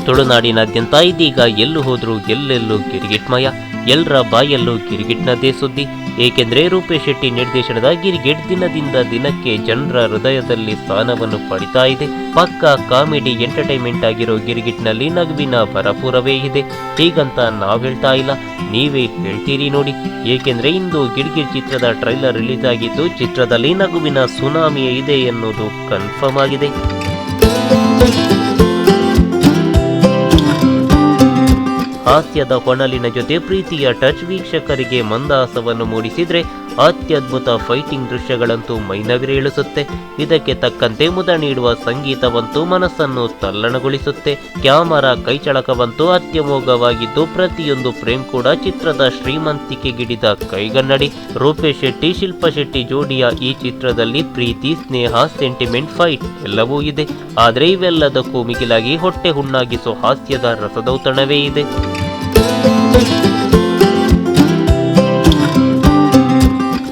ತುಳುನಾಡಿನಾದ್ಯಂತ ಇದೀಗ ಎಲ್ಲೂ ಹೋದ್ರೂ ಎಲ್ಲೆಲ್ಲೂ ಗಿರ್ಗಿಟ್ಮಯ, ಎಲ್ಲರ ಬಾಯಲ್ಲೂ ಗಿರ್ಗಿಟ್ನದೇ ಸುದ್ದಿ. ಏಕೆಂದ್ರೆ ರೂಪೇಶ್ ಶೆಟ್ಟಿ ನಿರ್ದೇಶನದ ಗಿರ್ಗಿಟ್ ದಿನದಿಂದ ದಿನಕ್ಕೆ ಜನರ ಹೃದಯದಲ್ಲಿ ಸ್ಥಾನವನ್ನು ಪಡಿತಾ ಇದೆ. ಪಕ್ಕಾ ಕಾಮಿಡಿ ಎಂಟರ್ಟೈನ್ಮೆಂಟ್ ಆಗಿರೋ ಗಿರ್ಗಿಟ್ನಲ್ಲಿ ನಗುವಿನ ಭರಪೂರವೇ ಇದೆ. ಹೀಗಂತ ನಾವ್ ಹೇಳ್ತಾ ಇಲ್ಲ, ನೀವೇ ಹೇಳ್ತೀರಿ ನೋಡಿ. ಏಕೆಂದ್ರೆ ಇಂದು ಗಿರ್ಗಿಟ್ ಚಿತ್ರದ ಟ್ರೈಲರ್ ರಿಲೀಸ್ ಆಗಿದ್ದು, ಚಿತ್ರದಲ್ಲಿ ನಗುವಿನ ಸುನಾಮಿಯೇ ಇದೆ ಎನ್ನುವುದು ಕನ್ಫರ್ಮ್ ಆಗಿದೆ. ಹಾಸ್ಯದ ಹೊನಲಿನ ಜೊತೆ ಪ್ರೀತಿಯ ಟಚ್ ವೀಕ್ಷಕರಿಗೆ ಮಂದಹಾಸವನ್ನು ಮೂಡಿಸಿದ್ರೆ, ಅತ್ಯದ್ಭುತ ಫೈಟಿಂಗ್ ದೃಶ್ಯಗಳಂತೂ ಮೈನವಿರೇಳಿಸುತ್ತೆ. ಇದಕ್ಕೆ ತಕ್ಕಂತೆ ಮುದ ನೀಡುವ ಸಂಗೀತವಂತೂ ಮನಸ್ಸನ್ನು ತಲ್ಲಣಗೊಳಿಸುತ್ತೆ. ಕ್ಯಾಮರಾ ಕೈಚಳಕವಂತೂ ಅತ್ಯಮೋಘವಾಗಿದ್ದು, ಪ್ರತಿಯೊಂದು ಫ್ರೇಮ್ ಕೂಡ ಚಿತ್ರದ ಶ್ರೀಮಂತಿಕೆಗಿಡಿದ ಕೈಗನ್ನಡಿ. ರೂಪೇಶ್ ಶೆಟ್ಟಿ ಶಿಲ್ಪಾ ಶೆಟ್ಟಿ ಜೋಡಿಯ ಈ ಚಿತ್ರದಲ್ಲಿ ಪ್ರೀತಿ, ಸ್ನೇಹ, ಸೆಂಟಿಮೆಂಟ್, ಫೈಟ್ ಎಲ್ಲವೂ ಇದೆ. ಆದರೆ ಇವೆಲ್ಲದಕ್ಕೂ ಮಿಗಿಲಾಗಿ ಹೊಟ್ಟೆ ಹುಣ್ಣಾಗಿಸೋ ಹಾಸ್ಯದ ರಸದೌತಣವೇ ಇದೆ.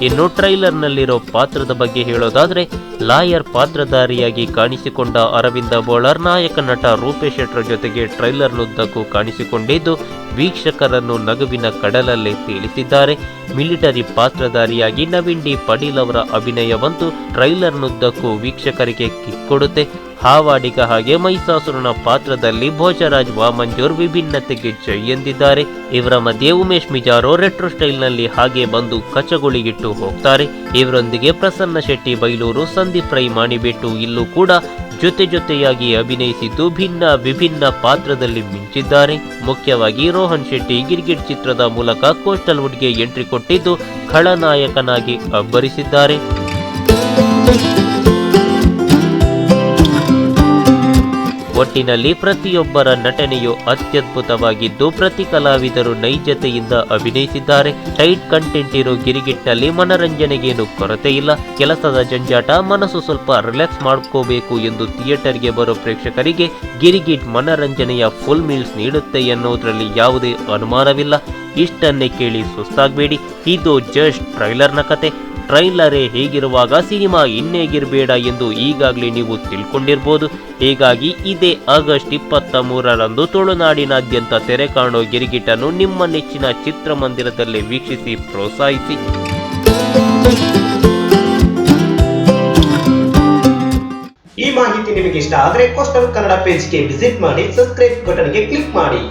ಇನ್ನು ಟ್ರೈಲರ್ನಲ್ಲಿರೋ ಪಾತ್ರದ ಬಗ್ಗೆ ಹೇಳೋದಾದ್ರೆ, ಲಾಯರ್ ಪಾತ್ರಧಾರಿಯಾಗಿ ಕಾಣಿಸಿಕೊಂಡ ಅರವಿಂದ ಬೋಳರ್ ನಾಯಕ ನಟ ರೂಪೇಶ್ ಶೆಟ್ಟರ್ ಜೊತೆಗೆ ಟ್ರೈಲರ್ನುದ್ದಕ್ಕೂ ಕಾಣಿಸಿಕೊಂಡಿದ್ದು, ವೀಕ್ಷಕರನ್ನು ನಗುವಿನ ಕಡಲಲ್ಲೇ ತೇಲಿಸಿದ್ದಾರೆ. ಮಿಲಿಟರಿ ಪಾತ್ರಧಾರಿಯಾಗಿ ನವೀನ್ ಡಿ ಪಡೀಲ್ ಅವರ ಅಭಿನಯವಂತೂ ಟ್ರೈಲರ್ನುದ್ದಕ್ಕೂ ವೀಕ್ಷಕರಿಗೆ ಕಿಕ್ ಕೊಡುತ್ತೆ. ಹಾವಾಡಿಗ ಹಾಗೆ ಮೈಸಾಸುರನ ಪಾತ್ರದಲ್ಲಿ ಭೋಜರಾಜ್ ವಾಮಂಜೂರ್ ವಿಭಿನ್ನತೆಗೆ ಜೈ ಎಂದಿದ್ದಾರೆ. ಇವರ ಮಧ್ಯೆ ಉಮೇಶ್ ಮಿಜಾರೋ ರೆಟ್ರೋ ಸ್ಟೈಲ್ನಲ್ಲಿ ಹಾಗೆ ಬಂದು ಕಚಗುಳಿಗಿಟ್ಟು ಹೋಗ್ತಾರೆ. ಇವರೊಂದಿಗೆ ಪ್ರಸನ್ನ ಶೆಟ್ಟಿ ಬೈಲೂರು, ಸಂದೀಪ್ ರೈ ಮಾಣಿಬೆಟ್ಟು ಇಲ್ಲೂ ಕೂಡ ಜೊತೆಯಾಗಿ ಅಭಿನಯಿಸಿದ್ದು ವಿಭಿನ್ನ ಪಾತ್ರದಲ್ಲಿ ಮಿಂಚಿದ್ದಾರೆ. ಮುಖ್ಯವಾಗಿ ರೋಹನ್ ಶೆಟ್ಟಿ ಗಿರ್ಗಿಟ್ ಚಿತ್ರದ ಮೂಲಕ ಕೋಸ್ಟಲ್ ವುಡ್ಗೆ ಎಂಟ್ರಿ ಕೊಟ್ಟಿದ್ದು, ಖಳನಾಯಕನಾಗಿ ಅಬ್ಬರಿಸಿದ್ದಾರೆ. ಒಟ್ಟಿನಲ್ಲಿ ಪ್ರತಿಯೊಬ್ಬರ ನಟನೆಯು ಅತ್ಯದ್ಭುತವಾಗಿದ್ದು, ಪ್ರತಿ ಕಲಾವಿದರು ನೈಜತೆಯಿಂದ ಅಭಿನಯಿಸಿದ್ದಾರೆ. ಟೈಟ್ ಕಂಟೆಂಟ್ ಇರೋ ಗಿರ್ಗಿಟ್ನಲ್ಲಿ ಮನರಂಜನೆಗೇನು ಕೊರತೆ ಇಲ್ಲ. ಕೆಲಸದ ಜಂಜಾಟ, ಮನಸ್ಸು ಸ್ವಲ್ಪ ರಿಲ್ಯಾಕ್ಸ್ ಮಾಡ್ಕೋಬೇಕು ಎಂದು ಥಿಯೇಟರ್ಗೆ ಬರೋ ಪ್ರೇಕ್ಷಕರಿಗೆ ಗಿರ್ಗಿಟ್ ಮನರಂಜನೆಯ ಫುಲ್ ಮೀಲ್ಸ್ ನೀಡುತ್ತೆ ಎನ್ನುವುದರಲ್ಲಿ ಯಾವುದೇ ಅನುಮಾನವಿಲ್ಲ. ಇಷ್ಟನ್ನೇ ಕೇಳಿ ಸುಸ್ತಾಗಬೇಡಿ, ಇದು ಜಸ್ಟ್ ಟ್ರೈಲರ್ನ ಕತೆ. ಟ್ರೈಲರೇ ಹೇಗಿರುವಾಗ ಸಿನಿಮಾ ಇನ್ನೇಗಿರಬೇಡ ಎಂದು ಈಗಾಗಲೇ ನೀವು ತಿಳ್ಕೊಂಡಿರ್ಬೋದು. ಹೀಗಾಗಿ ಇದೇ ಆಗಸ್ಟ್ 23ರಂದು ತುಳುನಾಡಿನಾದ್ಯಂತ ತೆರೆ ಕಾಣೋ ಗಿರ್ಗಿಟನ್ನು ನಿಮ್ಮ ನೆಚ್ಚಿನ ಚಿತ್ರಮಂದಿರದಲ್ಲೇ ವೀಕ್ಷಿಸಿ ಪ್ರೋತ್ಸಾಹಿಸಿ. ಈ ಮಾಹಿತಿ ನಿಮಗೆ ಇಷ್ಟ ಆದರೆ ಕೋಸ್ಟಲ್ ಕನ್ನಡ ಪೇಜ್ಗೆ ವಿಸಿಟ್ ಮಾಡಿ, ಸಬ್ಸ್ಕ್ರೈಬ್ ಬಟನ್ಗೆ ಕ್ಲಿಕ್ ಮಾಡಿ.